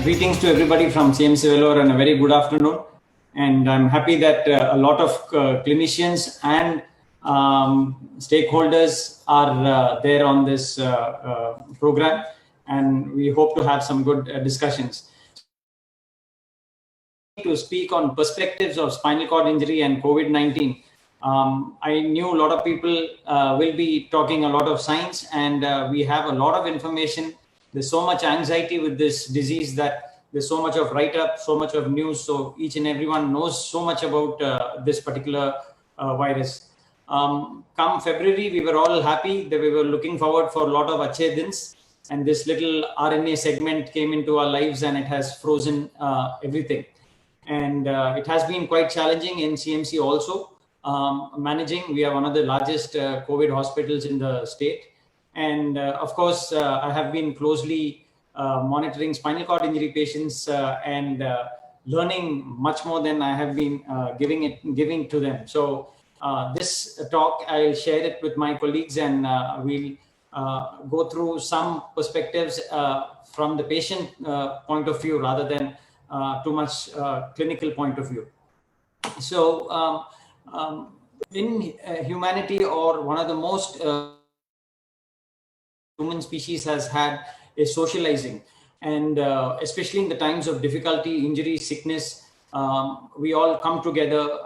Greetings to everybody from CMC Vellore and a very good afternoon. And I'm happy that a lot of clinicians and stakeholders are there on this program, and we hope to have some good discussions. To speak on perspectives of spinal cord injury and COVID-19. I knew a lot of people will be talking a lot of science, and we have a lot of information. There's so much anxiety with this disease that there's so much of write-up, so much of news. So each and everyone knows so much about this particular virus. Come February, we were all happy that we were looking forward for a lot of Achhe Dins, and this little RNA segment came into our lives and it has frozen everything. And it has been quite challenging in CMC also managing. We are one of the largest COVID hospitals in the state. And of course, I have been closely monitoring spinal cord injury patients and learning much more than I have been giving to them. So this talk, I'll share it with my colleagues, and we'll go through some perspectives from the patient point of view rather than too much clinical point of view. So in humanity, or one of the most human species has had is socializing, and especially in the times of difficulty, injury, sickness, we all come together,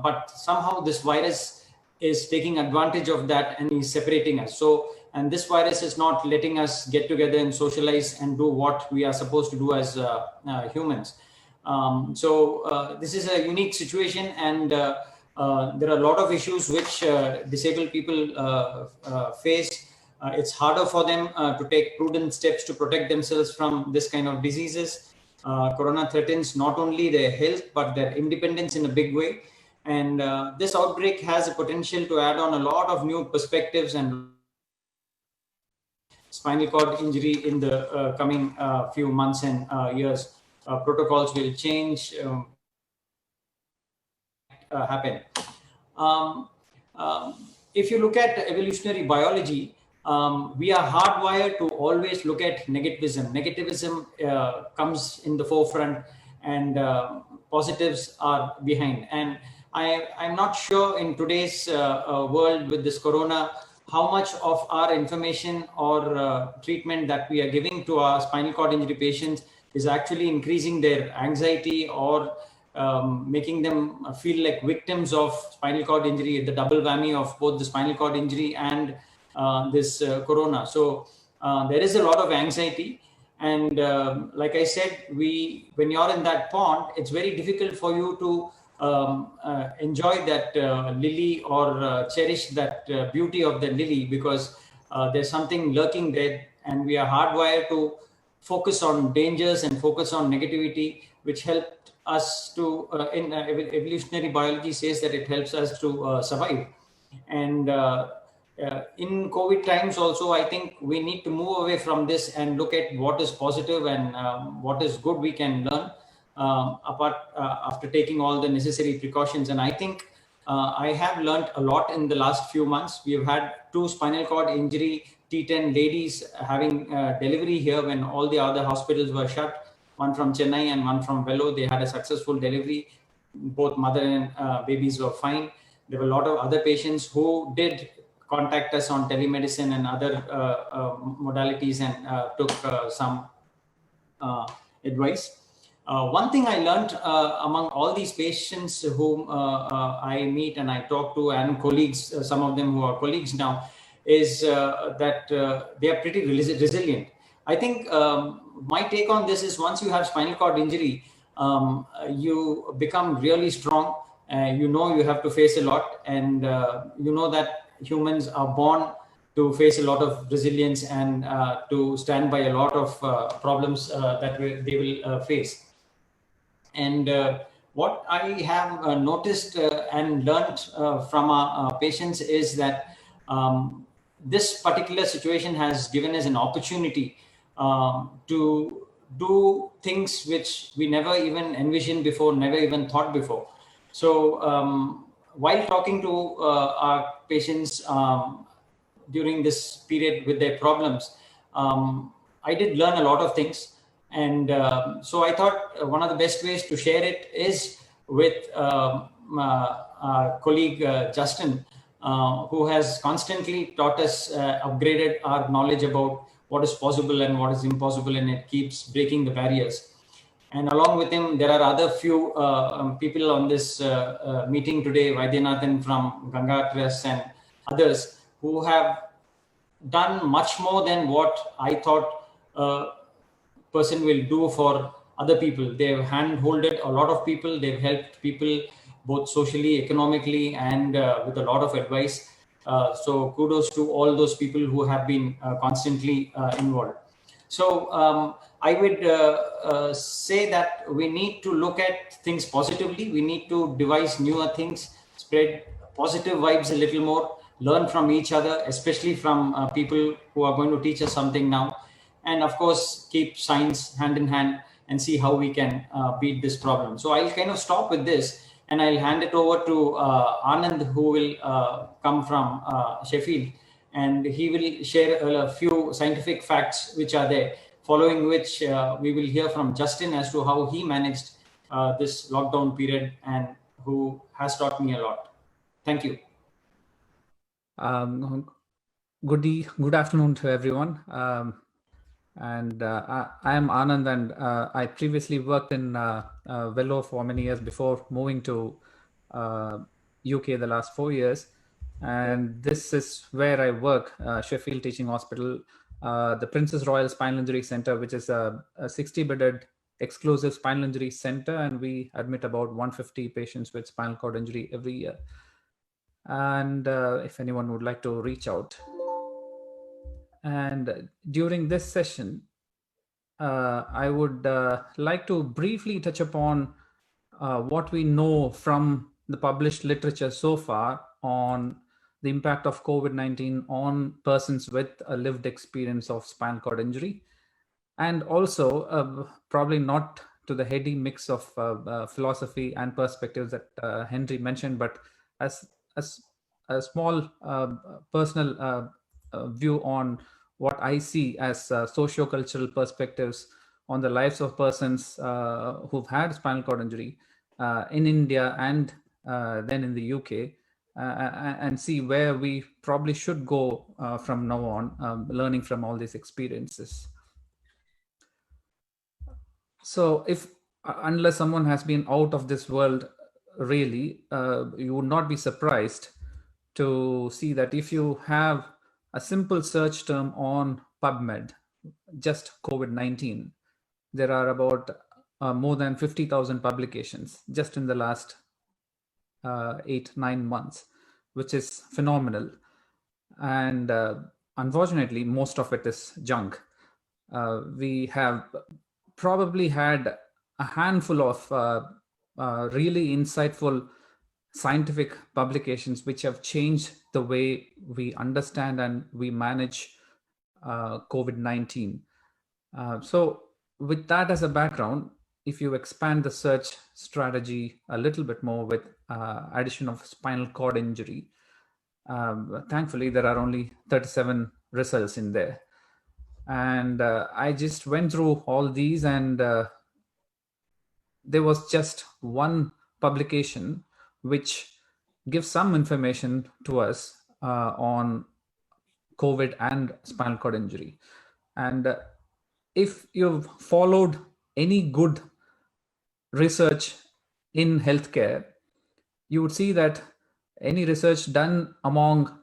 but somehow this virus is taking advantage of that and is separating us. So, and this virus is not letting us get together and socialize and do what we are supposed to do as humans. So this is a unique situation, and there are a lot of issues which disabled people face. It's harder for them to take prudent steps to protect themselves from this kind of diseases. Corona threatens not only their health, but their independence in a big way. And this outbreak has a potential to add on a lot of new perspectives and spinal cord injury in the coming few months and years. Protocols will change, happen. If you look at evolutionary biology, we are hardwired to always look at negativism. Negativism comes in the forefront, and positives are behind. And I'm not sure in today's world with this corona, how much of our information or treatment that we are giving to our spinal cord injury patients is actually increasing their anxiety or making them feel like victims of spinal cord injury, the double whammy of both the spinal cord injury and this corona. So there is a lot of anxiety, and like I said, when you're in that pond, it's very difficult for you to enjoy that lily or cherish that beauty of the lily, because there's something lurking there, and we are hardwired to focus on dangers and focus on negativity, which helped us to in evolutionary biology says that it helps us to survive. And in COVID times also, I think we need to move away from this and look at what is positive and what is good we can learn after taking all the necessary precautions. And I think I have learned a lot in the last few months. We have had 2 spinal cord injury T10 ladies having delivery here when all the other hospitals were shut. One from Chennai and one from Vellore. They had a successful delivery. Both mother and babies were fine. There were a lot of other patients who did contact us on telemedicine and other modalities, and took some advice. One thing I learned among all these patients whom I meet and I talk to, and colleagues, some of them who are colleagues now, is that they are pretty resilient. I think my take on this is, once you have spinal cord injury, you become really strong. You know you have to face a lot, and you know that humans are born to face a lot of resilience and to stand by a lot of problems that they will face. And what I have noticed and learned from our patients is that this particular situation has given us an opportunity to do things which we never even envisioned before, never even thought before. So while talking to our patients during this period with their problems, I did learn a lot of things. And so I thought one of the best ways to share it is with our colleague Justin, who has constantly taught us, upgraded our knowledge about what is possible and what is impossible, and it keeps breaking the barriers. And along with him, there are other few people on this meeting today, Vaidyanathan from Gangatras and others, who have done much more than what I thought a person will do for other people. They've hand-holded a lot of people. They've helped people both socially, economically, and with a lot of advice. So kudos to all those people who have been constantly involved. So I would say that we need to look at things positively. We need to devise newer things, spread positive vibes a little more, learn from each other, especially from people who are going to teach us something now. And of course, keep science hand in hand and see how we can beat this problem. So I'll kind of stop with this and I'll hand it over to Anand, who will come from Sheffield, and he will share a few scientific facts which are there, following which we will hear from Justin as to how he managed this lockdown period and who has taught me a lot. Thank you. Good afternoon to everyone. I am Anand, and I previously worked in Vellore for many years before moving to UK the last 4 years. And this is where I work, Sheffield Teaching Hospital, the Princess Royal Spinal Injury Center, which is a 60-bedded exclusive spinal injury center. And we admit about 150 patients with spinal cord injury every year. And if anyone would like to reach out. And during this session, I would like to briefly touch upon what we know from the published literature so far on the impact of COVID-19 on persons with a lived experience of spinal cord injury. And also, probably not to the heady mix of philosophy and perspectives that Henry mentioned, but as a small personal view on what I see as socio-cultural perspectives on the lives of persons who've had spinal cord injury in India and then in the UK, and see where we probably should go from now on, learning from all these experiences. So if, unless someone has been out of this world, really, you would not be surprised to see that if you have a simple search term on PubMed, just COVID-19, there are about more than 50,000 publications just in the last 8-9 months, which is phenomenal. And unfortunately, most of it is junk. We have probably had a handful of really insightful scientific publications which have changed the way we understand and we manage COVID-19. So with that as a background, if you expand the search strategy a little bit more with addition of spinal cord injury, thankfully there are only 37 results in there. And I just went through all these, and there was just one publication which gives some information to us on COVID and spinal cord injury. And if you've followed any good research in healthcare, you would see that any research done among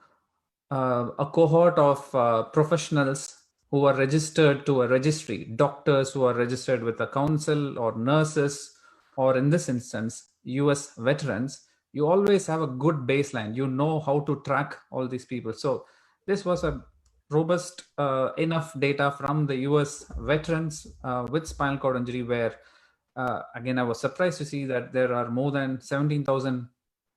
a cohort of professionals who are registered to a registry, doctors who are registered with a council, or nurses, or in this instance, US veterans, you always have a good baseline. You know how to track all these people. So this was a robust enough data from the US veterans with spinal cord injury, where again, I was surprised to see that there are more than 17,000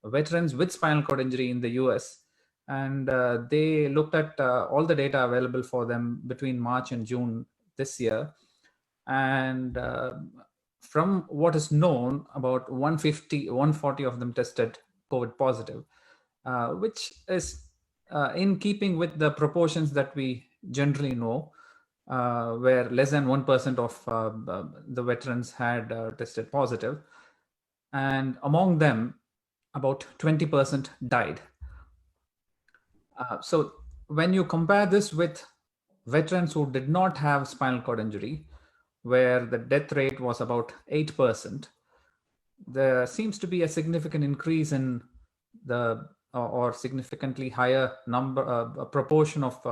veterans with spinal cord injury in the US. And they looked at all the data available for them between March and June this year. And from what is known, about 140 of them tested COVID positive, which is in keeping with the proportions that we generally know. where less than 1% of the veterans had tested positive. And among them, about 20% died. So when you compare this with veterans who did not have spinal cord injury, where the death rate was about 8%, there seems to be a significant increase in the or significantly higher number proportion of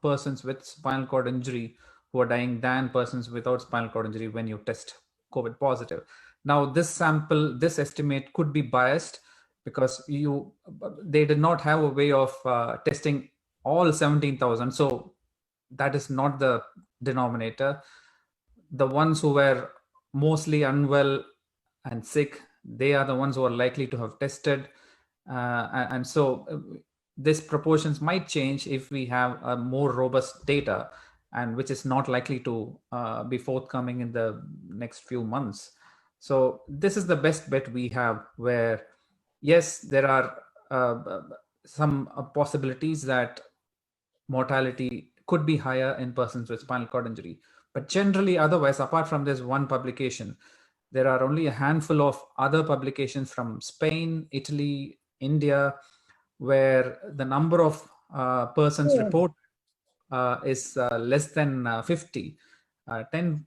persons with spinal cord injury who are dying than persons without spinal cord injury when you test COVID positive. Now, this estimate could be biased because they did not have a way of testing all 17,000. So that is not the denominator. The ones who were mostly unwell and sick, they are the ones who are likely to have tested. And so this proportions might change if we have a more robust data, and which is not likely to be forthcoming in the next few months. So this is the best bet we have, where yes, there are some possibilities that mortality could be higher in persons with spinal cord injury. But generally, otherwise, apart from this one publication, there are only a handful of other publications from Spain, Italy, India, where the number of persons reported is less than 50. 10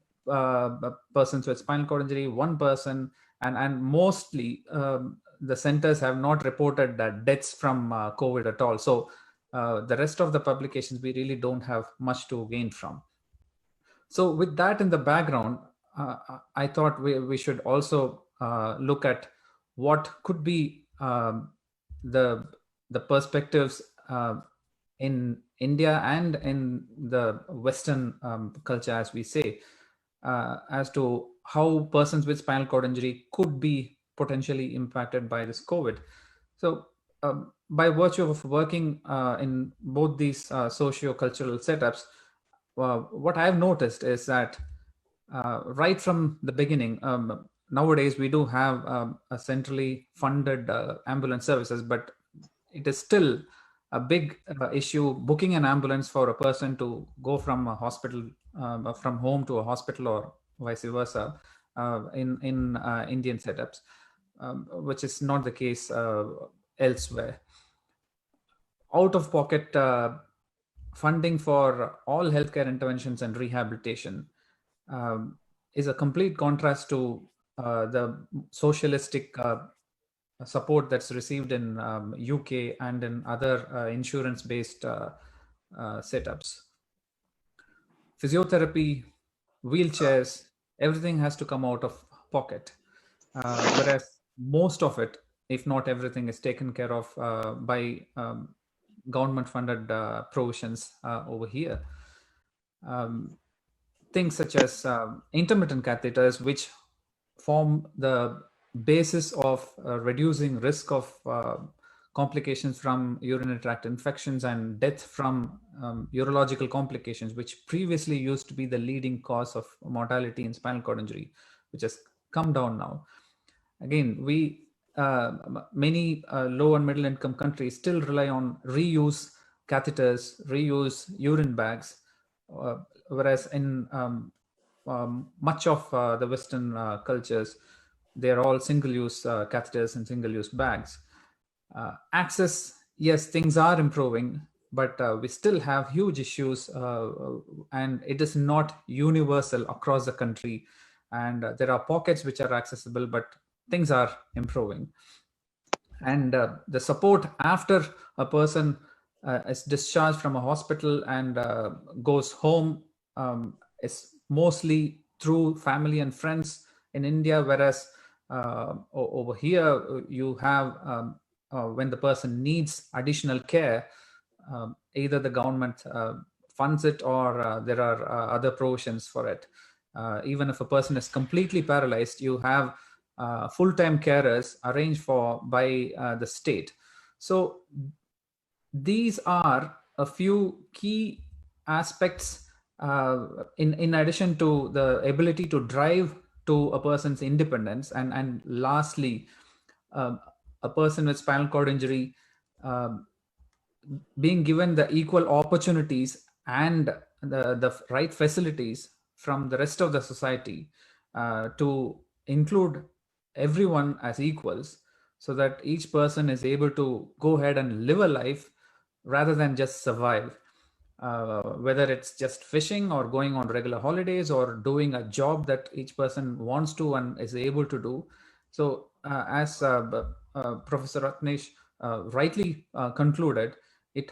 persons with spinal cord injury, 1 person, and mostly the centers have not reported deaths from COVID at all. So the rest of the publications, we really don't have much to gain from. So with that in the background, I thought we should also look at what could be the perspectives in India and in the Western culture, as we say, as to how persons with spinal cord injury could be potentially impacted by this COVID. So by virtue of working in both these socio-cultural setups, what I've noticed is that right from the beginning, nowadays we do have a centrally funded ambulance services, but it is still a big issue booking an ambulance for a person to go from a hospital, from home to a hospital, or vice versa, in Indian setups, which is not the case elsewhere. Out-of-pocket funding for all healthcare interventions and rehabilitation is a complete contrast to the socialistic support that's received in UK and in other insurance-based setups. Physiotherapy, wheelchairs, everything has to come out of pocket, whereas most of it, if not everything, is taken care of by government-funded provisions over here. Things such as intermittent catheters, which form the basis of reducing risk of complications from urinary tract infections and death from urological complications, which previously used to be the leading cause of mortality in spinal cord injury, which has come down now. Again, many low and middle income countries still rely on reuse catheters, reuse urine bags, whereas in much of the Western cultures, they're all single-use catheters and single-use bags. Access, yes, things are improving, but we still have huge issues, and it is not universal across the country. And there are pockets which are accessible, but things are improving. And the support after a person is discharged from a hospital and goes home is mostly through family and friends in India, whereas over here you have when the person needs additional care, either the government funds it, or there are other provisions for it. Even if a person is completely paralyzed, you have full-time carers arranged for by the state. So these are a few key aspects in addition to the ability to drive to a person's independence. And lastly, a person with spinal cord injury being given the equal opportunities and the right facilities from the rest of the society to include everyone as equals, so that each person is able to go ahead and live a life rather than just survive. Whether it's just fishing or going on regular holidays or doing a job that each person wants to and is able to do. So as Professor Ratnesh rightly concluded, it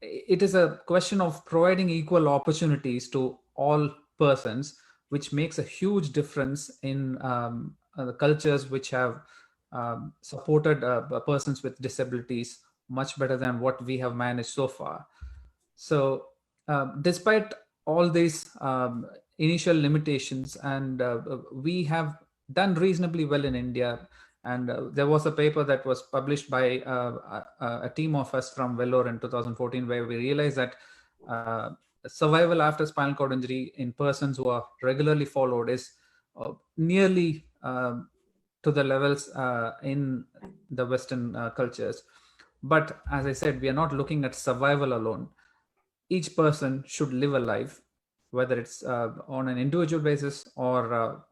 it is a question of providing equal opportunities to all persons, which makes a huge difference in the cultures which have supported persons with disabilities much better than what we have managed so far. So, despite all these initial limitations, and we have done reasonably well in India. And there was a paper that was published by a team of us from Vellore in 2014, where we realized that survival after spinal cord injury in persons who are regularly followed is nearly to the levels in the Western cultures. But as I said, we are not looking at survival alone. Each person should live a life, whether it's on an individual basis or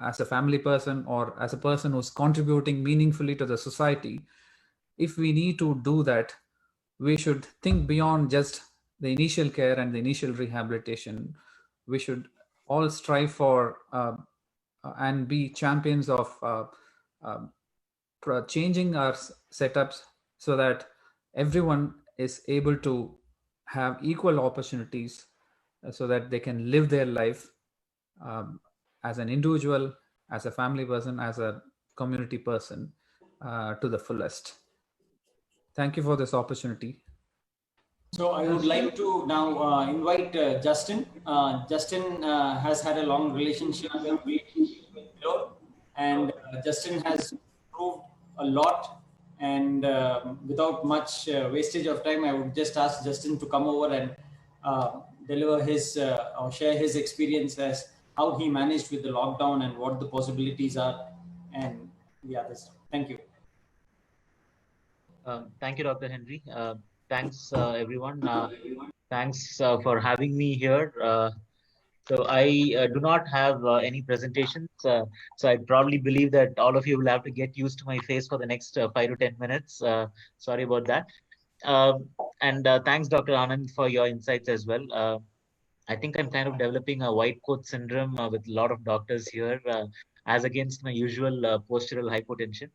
as a family person or as a person who's contributing meaningfully to the society. If we need to do that, we should think beyond just the initial care and the initial rehabilitation. We should all strive for and be champions of changing our setups so that everyone is able to have equal opportunities, so that they can live their life as an individual, as a family person, as a community person to the fullest. Thank you for this opportunity. So I would like to now invite Justin. Justin has had a long relationship with Vellore, and Justin has proved a lot. And without much wastage of time, I would just ask Justin to come over and deliver his or share his experience as how he managed with the lockdown and what the possibilities are, and the others. Thank you. Thank you, Dr. Henry. Thanks, everyone. Thanks for having me here. So I do not have any presentations. So I probably believe that all of you will have to get used to my face for the next 5 to 10 minutes. Sorry about that. And thanks, Dr. Anand, for your insights as well. I think I'm kind of developing a white coat syndrome with a lot of doctors here, as against my usual postural hypotension.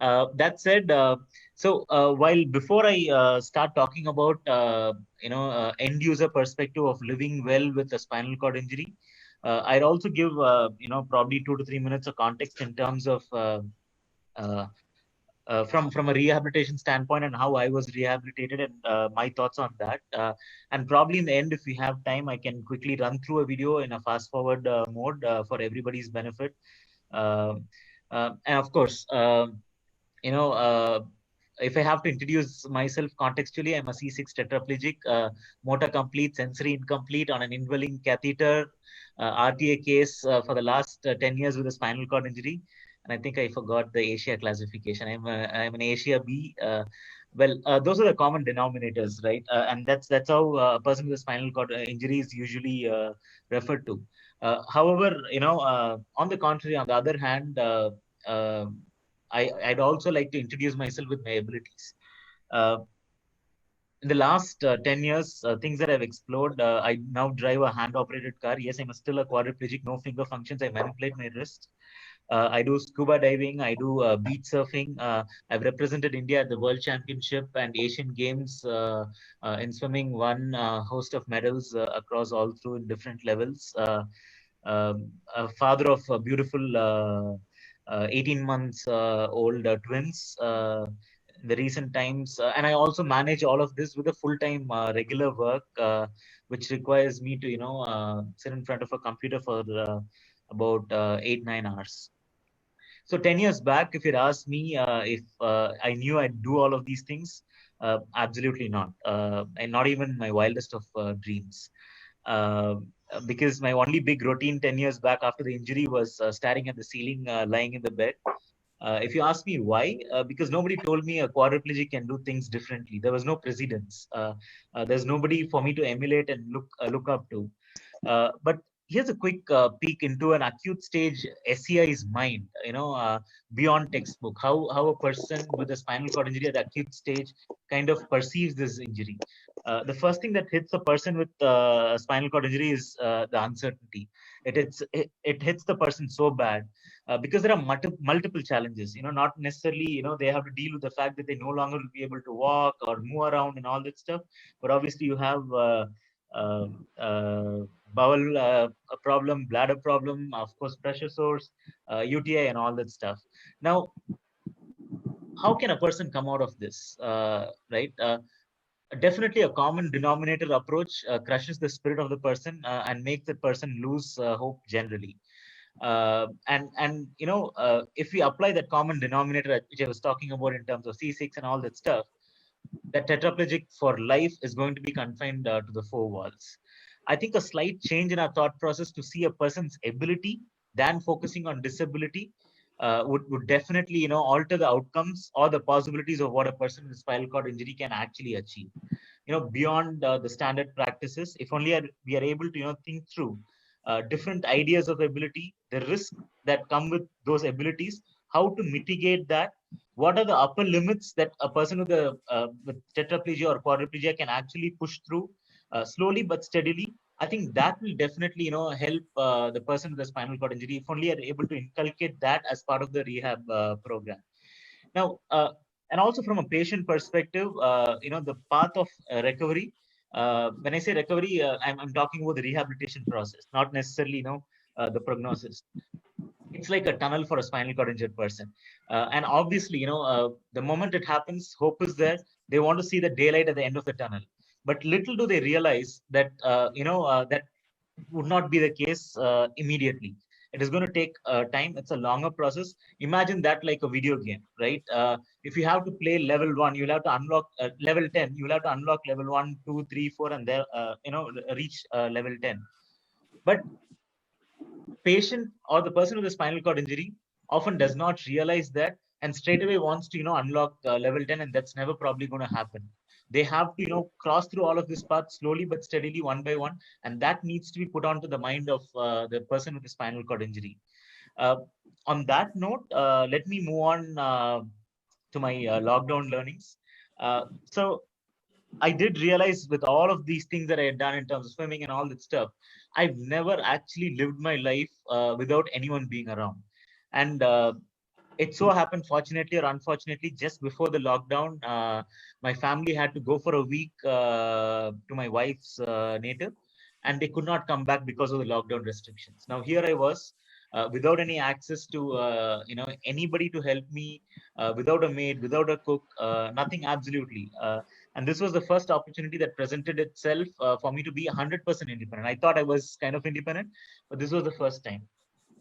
That said, while before I start talking about end user perspective of living well with a spinal cord injury, I'd also give probably 2 to 3 minutes of context in terms of from a rehabilitation standpoint and how I was rehabilitated and my thoughts on that. And probably in the end, if we have time, I can quickly run through a video in a fast forward mode for everybody's benefit. And of course, if I have to introduce myself contextually, I'm a C6 tetraplegic, motor complete, sensory incomplete on an indwelling catheter, RTA case for the last 10 years with a spinal cord injury. And I think I forgot the Asia classification. I'm an Asia B. Those are the common denominators, right? And that's how a person with a spinal cord injury is usually referred to. However, on the contrary, on the other hand, I'd also like to introduce myself with my abilities. In the last 10 years, things that I've explored, I now drive a hand-operated car. Yes, I'm still a quadriplegic, no finger functions. I manipulate my wrist. I do scuba diving. I do beach surfing. I've represented India at the World Championship and Asian Games in swimming, won a host of medals across all through in different levels. A father of a beautiful 18 months old twins in the recent times. And I also manage all of this with a full-time regular work, which requires me to, sit in front of a computer for about 8-9 hours. So 10 years back, if you'd asked me if I knew I'd do all of these things, absolutely not. And not even my wildest of dreams. Because my only big routine 10 years back after the injury was staring at the ceiling, lying in the bed. If you ask me why, because nobody told me a quadriplegic can do things differently. There was no precedence. There's nobody for me to emulate and look up to. But here's a quick peek into an acute stage SCI's mind, beyond textbook, how a person with a spinal cord injury at the acute stage kind of perceives this injury. The first thing that hits a person with a spinal cord injury is the uncertainty. It hits the person so bad because there are multiple challenges, not necessarily, they have to deal with the fact that they no longer will be able to walk or move around and all that stuff. But obviously you have uh, uh, bowel a problem, bladder problem, of course, pressure source, UTI and all that stuff. Now, how can a person come out of this, right? Definitely a common denominator approach crushes the spirit of the person and makes the person lose hope generally. If we apply that common denominator, which I was talking about in terms of C6 and all that stuff, that tetraplegic for life is going to be confined to the four walls. I think a slight change in our thought process to see a person's ability than focusing on disability would definitely, alter the outcomes or the possibilities of what a person with spinal cord injury can actually achieve. Beyond the standard practices, if only we are able to, think through different ideas of ability, the risks that come with those abilities, how to mitigate that, what are the upper limits that a person with tetraplegia or quadriplegia can actually push through slowly but steadily. I think that will definitely, help the person with a spinal cord injury, if only are able to inculcate that as part of the rehab program. Now, and also from a patient perspective, the path of recovery. When I say recovery, I'm talking about the rehabilitation process, not necessarily, the prognosis. It's like a tunnel for a spinal cord injured person. And obviously, the moment it happens, hope is there. They want to see the daylight at the end of the tunnel. But little do they realize that, that would not be the case immediately. It is going to take time. It's a longer process. Imagine that like a video game, right? If you have to play level 1, you'll have to unlock level 10. You'll have to unlock level 1, 2, 3, 4, and there, reach level 10. But patient or the person with a spinal cord injury often does not realize that and straight away wants to, unlock level 10, and that's never probably going to happen. They have to, cross through all of this path slowly but steadily, one by one, and that needs to be put onto the mind of the person with a spinal cord injury. On that note, let me move on to my lockdown learnings. So I did realize with all of these things that I had done in terms of swimming and all that stuff, I've never actually lived my life without anyone being around. And it so happened, fortunately or unfortunately, just before the lockdown, my family had to go for a week to my wife's native, and they could not come back because of the lockdown restrictions. Now here I was, without any access to anybody to help me, without a maid, without a cook, nothing absolutely. And this was the first opportunity that presented itself for me to be 100% independent. I thought I was kind of independent, but this was the first time.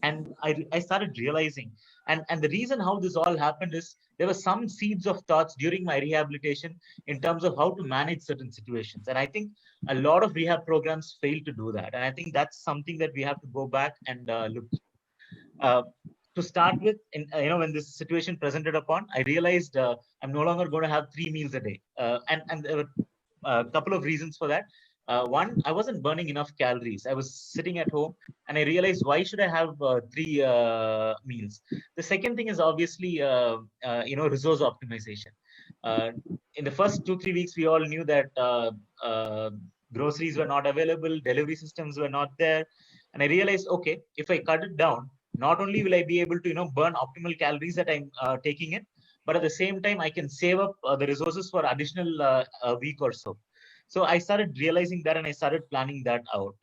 And I started realizing, and the reason how this all happened is there were some seeds of thoughts during my rehabilitation in terms of how to manage certain situations. And I think a lot of rehab programs fail to do that. And I think that's something that we have to go back and look. To start with, when this situation presented upon, I realized I'm no longer going to have 3 meals a day. And there were a couple of reasons for that. One, I wasn't burning enough calories. I was sitting at home and I realized, why should I have 3 meals? The second thing is obviously, resource optimization. In the first 2-3 weeks, we all knew that groceries were not available, delivery systems were not there. And I realized, okay, if I cut it down, not only will I be able to, burn optimal calories that I'm taking in, but at the same time, I can save up the resources for additional a week or so. So I started realizing that, and I started planning that out.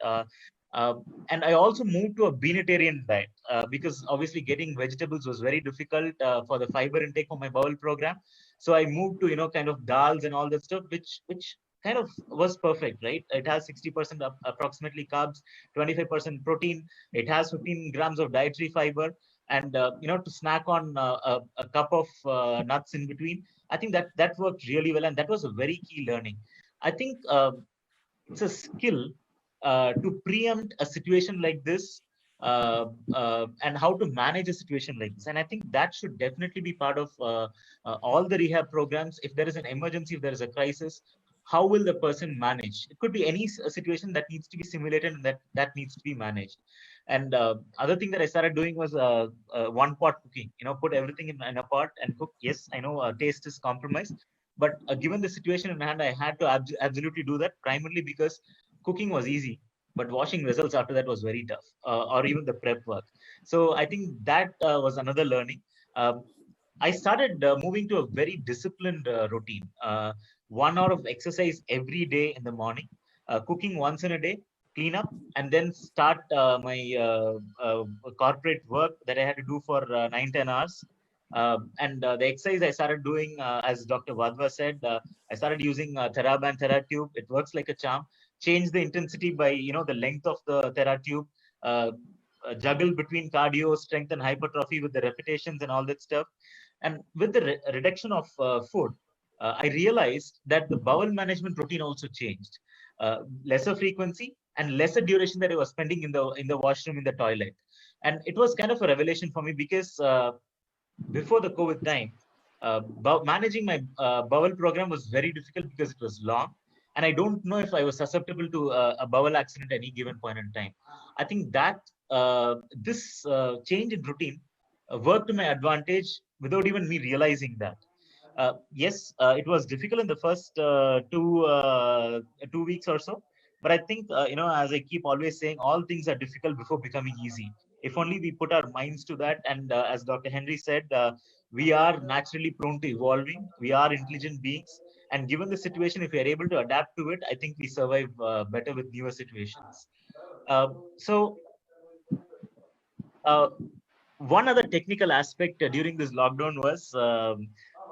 And I also moved to a vegetarian diet because obviously getting vegetables was very difficult for the fiber intake for my bowel program. So I moved to, kind of dals and all that stuff, which kind of was perfect, right? It has 60% approximately carbs, 25% protein. It has 15 grams of dietary fiber, and to snack on a cup of nuts in between. I think that worked really well, and that was a very key learning. I think it's a skill to preempt a situation like this and how to manage a situation like this. And I think that should definitely be part of all the rehab programs. If there is an emergency, if there is a crisis, how will the person manage? It could be any situation that needs to be simulated and that needs to be managed. And other thing that I started doing was one pot cooking. Put everything in a pot and cook. Yes, I know taste is compromised, but given the situation in hand, I had to absolutely do that, primarily because cooking was easy, but washing vessels after that was very tough, or even the prep work. So I think that was another learning. Um, I started moving to a very disciplined routine. 1 hour of exercise every day in the morning, cooking once in a day, clean up, and then start my corporate work that I had to do for 9-10 hours. And the exercise I started doing, as Dr. Vadva said, I started using TheraBand TheraTube. It works like a charm. Change the intensity by the length of the TheraTube. Juggle between cardio, strength, and hypertrophy with the repetitions and all that stuff. And with the reduction of food, I realized that the bowel management routine also changed. Lesser frequency and lesser duration that I was spending in the washroom, in the toilet. And it was kind of a revelation for me, because before the COVID time, managing my bowel program was very difficult because it was long. And I don't know if I was susceptible to a bowel accident at any given point in time. I think that this change in routine worked to my advantage without even me realizing that. Yes, it was difficult in the first 2 weeks or so. But I think, as I keep always saying, all things are difficult before becoming easy. If only we put our minds to that. And as Dr. Henry said, we are naturally prone to evolving. We are intelligent beings. And given the situation, if we are able to adapt to it, I think we survive better with newer situations. So, one other technical aspect during this lockdown was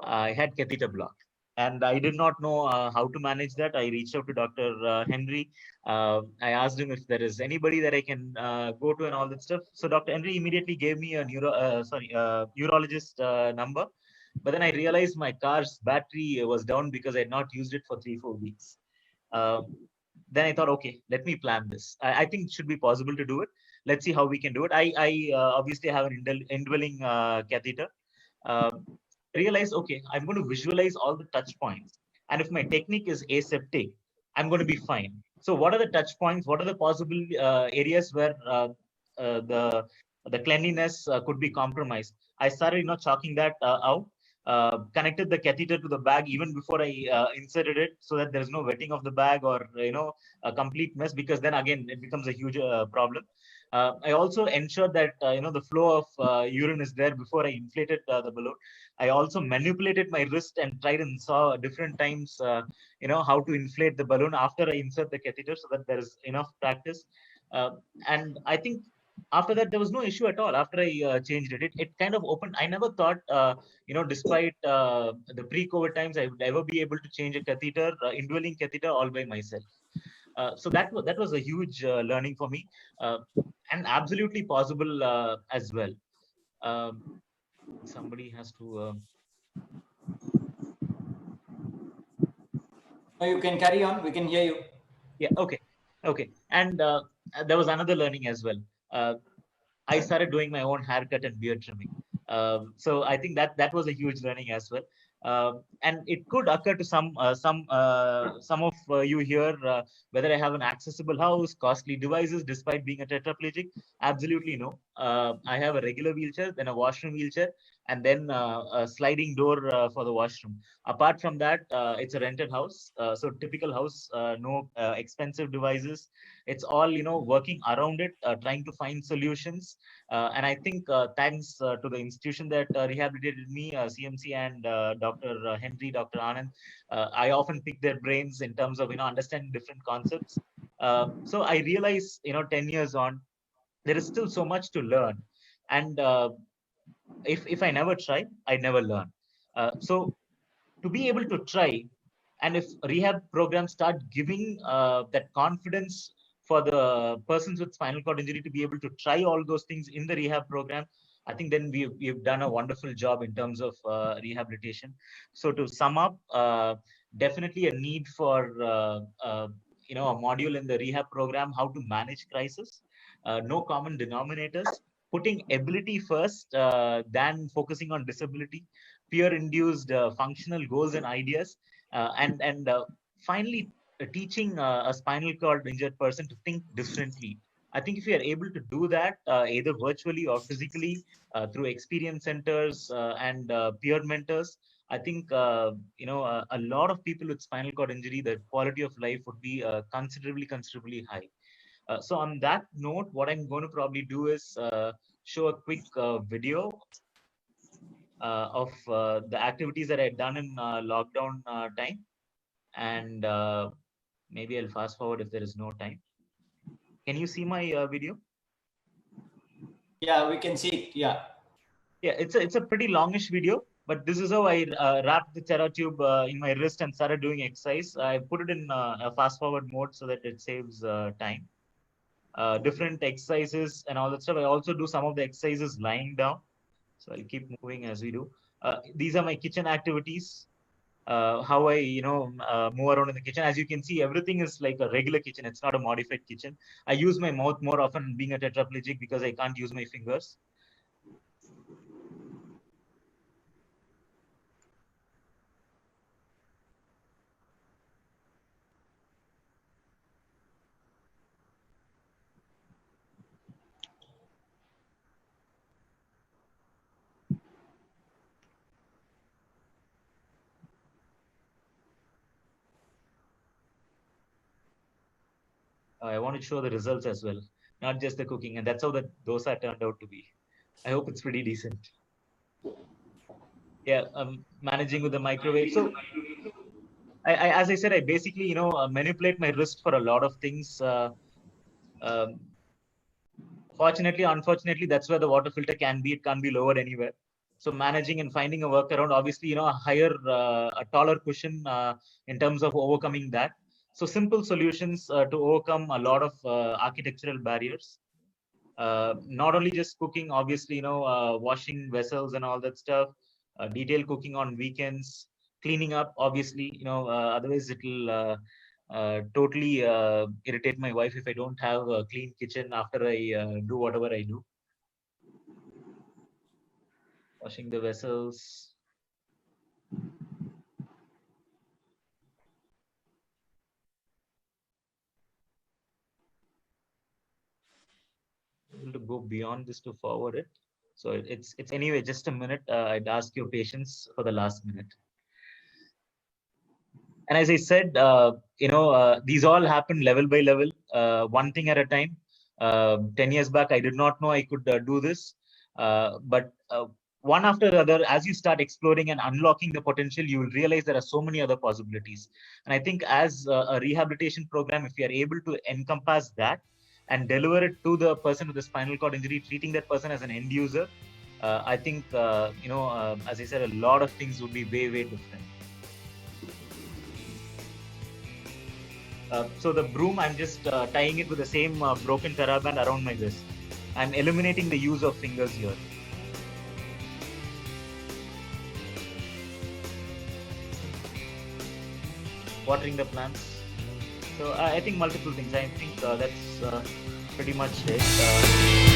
I had catheter block, and I did not know how to manage that. I reached out to Dr. Henry. I asked him if there is anybody that I can go to and all that stuff. So Dr. Henry immediately gave me a neurologist number. But then I realized my car's battery was down because I had not used it for 3-4 weeks. Then I thought, okay, let me plan this. I think it should be possible to do it. Let's see how we can do it. I obviously have an indwelling catheter. Uh, Realize, okay, I'm going to visualize all the touch points. And if my technique is aseptic, I'm going to be fine. So what are the touch points? What are the possible areas where the cleanliness could be compromised? I started, chalking that out. Connected the catheter to the bag even before I inserted it, so that there's no wetting of the bag or a complete mess, because then again it becomes a huge problem. I also ensured that the flow of urine is there before I inflated the balloon. I also manipulated my wrist and tried and saw different times how to inflate the balloon after I insert the catheter, so that there is enough practice. And I think after that there was no issue at all. After I changed it kind of opened. I never thought despite the pre-COVID times, I would ever be able to change a catheter, indwelling catheter, all by myself. So that was a huge learning for me, and absolutely possible as well. Somebody has to. No, you can carry on. We can hear you. Yeah. Okay. And there was another learning as well. I started doing my own haircut and beard trimming. So I think that was a huge learning as well. And it could occur to some of you here, whether I have an accessible house, costly devices, despite being a tetraplegic. Absolutely no. I have a regular wheelchair, then a washroom wheelchair, and then a sliding door for the washroom. Apart from that, it's a rented house, so typical house, no expensive devices. It's all working around it, trying to find solutions. And I think thanks to the institution that rehabilitated me, CMC and Dr. Henry, Dr. Anand, I often pick their brains in terms of understanding different concepts. So I realize 10 years on, there is still so much to learn. And if I never try, I never learn. So to be able to try, and if rehab programs start giving that confidence for the persons with spinal cord injury to be able to try all those things in the rehab program, I think then we've done a wonderful job in terms of rehabilitation. So to sum up, definitely a need for a module in the rehab program, how to manage crisis. no common denominators, putting ability first than focusing on disability, peer-induced functional goals and ideas, and finally teaching a spinal cord injured person to think differently. I think if we are able to do that, either virtually or physically, through experience centers and peer mentors, I think a lot of people with spinal cord injury, the quality of life would be considerably high. So on that note, what I'm going to probably do is show a quick video of the activities that I've done in lockdown time, and maybe I'll fast forward if there is no time. Can you see my video? Yeah, we can see it. Yeah. Yeah, it's a pretty longish video, but this is how I wrapped the tube in my wrist and started doing exercise. I put it in a fast forward mode so that it saves time. Different exercises and all that stuff. I also do some of the exercises lying down. So I'll keep moving as we do. These are my kitchen activities. How I, move around in the kitchen. As you can see, everything is like a regular kitchen. It's not a modified kitchen. I use my mouth more often being a tetraplegic because I can't use my fingers. I want to show the results as well, not just the cooking. And that's how the dosa turned out to be. I hope it's pretty decent. Yeah, managing with the microwave. So, as I said, I basically, manipulate my wrist for a lot of things. Fortunately, unfortunately, that's where the water filter can be. It can't be lowered anywhere. So managing and finding a workaround, obviously, a taller cushion in terms of overcoming that. So simple solutions to overcome a lot of architectural barriers. Not only just cooking, obviously, washing vessels and all that stuff, detailed cooking on weekends, cleaning up, obviously, otherwise it'll totally irritate my wife if I don't have a clean kitchen after I do whatever I do. Washing the vessels. To go beyond this to forward it. So it's anyway, just a minute. I'd ask your patience for the last minute. And as I said, these all happen level by level, one thing at a time. 10 years back, I did not know I could do this. But one after the other, as you start exploring and unlocking the potential, you will realize there are so many other possibilities. And I think as a rehabilitation program, if we are able to encompass that and deliver it to the person with the spinal cord injury, treating that person as an end user, I think, as I said, a lot of things would be way, way different. So the broom, I'm just tying it with the same broken TheraBand around my wrist. I'm eliminating the use of fingers here. Watering the plants. So I think multiple things. I think that's pretty much it.